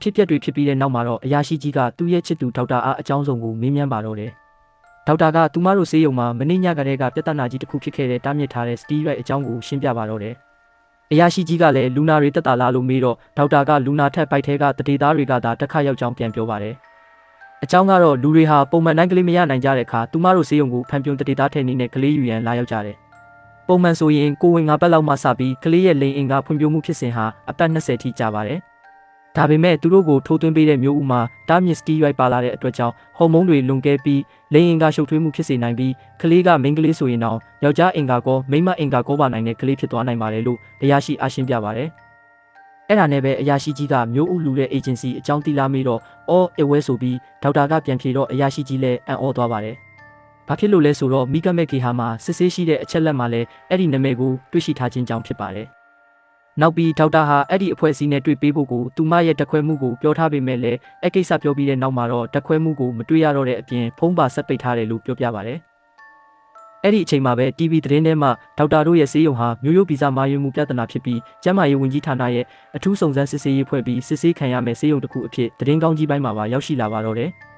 ဖြစ်ပျက်တွေဖြစ်ပြီးတဲ့နောက်မှာတော့အရာရှိကြီးကသူ့ရဲ့ချစ်သူဒေါက်တာအားအကြောင်းစုံကိုမေးမြန်းပါတော့တယ်။ဒေါက်တာကသူမတို့ဆေးရုံမှာမနေ့ညကတည်းကပြဿနာကြီးတစ်ခုဖြစ်ခဲ့တဲ့တားမြစ်ထားတဲ့စတီးရိုက်အကြောင်းကိုရှင်းပြပါတော့တယ်။အရာရှိကြီးကလည်းလူနာတွေတက်တာလားလို့မေးတော့ဒေါက်တာကလူနာထက်ပိုက်ထဲကတတိသားတွေကသာတက်ခါရောက်ကြောင်းပြန်ပြောပါတယ်။အကြောင်းကတော့လူတွေဟာပုံမှန်တိုင်းကလေးမရနိုင်ကြတဲ့အခါသူမတို့ဆေးရုံကိုဖန်ပြုံတတိသားထဲနေနဲ့ကလေးယူရန်လာရောက်ကြတယ်။ပုံမှန်ဆိုရင်ကိုဝင်9ပတ်လောက်မှစပြီးကလေးရဲ့လိန်အင်ကဖွံ့ဖြိုးမှုဖြစ်စဉ်ဟာအပတ်20ထိကြာပါတယ်။ဒါပေမဲ့သူတို့ကိုထိုးသွင်းပေးတဲ့မျိုးဥမှာတားမြစ်စတီးရိုက်ပါလာတဲ့အတွက်ကြောင့်ဟော်မုန်းတွေလွန်ကဲပြီးလိန်အင်ကရှုပ်ထွေးမှုဖြစ်စေနိုင်ပြီးကလေးကမိန်းကလေးဆိုရင်တော့ယောက်ျားအင်ကကောမိန်းမအင်ကကောပါနိုင်တဲ့ကလေးဖြစ်သွားနိုင်ပါတယ်လို့အရာရှိအားရှင်းပြပါတယ်။အဲ့ဒါနဲ့ပဲအရာရှိကြီးကမျိုးဥလူတဲ့ agency အကြောင်းသိလာမိတော့အော်အဝဲဆိုပြီးဒေါက်တာကပြန်ဖြေတော့အရာရှိကြီးလည်းအံ့ဩသွားပါတယ်။ဘာဖြစ်လို့လဲဆိုတော့မိကမက်ကေဟာမှာစစ်ဆေးရှိတဲ့အချက်လက်မှာလည်းအဲ့ဒီနာမည်ကိုတွေ့ရှိထားခြင်းကြောင့်ဖြစ်ပါတယ်။နောက်ပြီးဒေါက်တာဟာအဲ့ဒီအဖွဲ့အစည်းနဲ့တွေ့ပေးဖို့ကိုသူမရဲ့တက်ခွဲမှုကိုပြောထားပေမဲ့လည်းအကိစ္စပြောပြီးတဲ့နောက်မှာတော့တက်ခွဲမှုကိုမတွေ့ရတော့တဲ့အပြင်ဖုန်းပါဆက်ပိတ်ထားတယ်လို့ပြောပြပါတယ်။အဲ့ဒီအချိန်မှာပဲ TV သတင်းထဲမှာဒေါက်တာတို့ရဲ့ဆေးရုံဟာမျိုးရိုးဗီဇမာယွန်းမှုပြဿနာဖြစ်ပြီးကျန်းမာရေးဝန်ကြီးဌာနရဲ့အထူးစုံစမ်းစစ်ဆေးရေးဖွဲ့ပြီးစစ်ဆေးခံရမယ့်ဆေးရုံတစ်ခုအဖြစ်သတင်းကောင်းကြီးပိုင်းမှာပါရောက်ရှိလာပါတော့တယ်။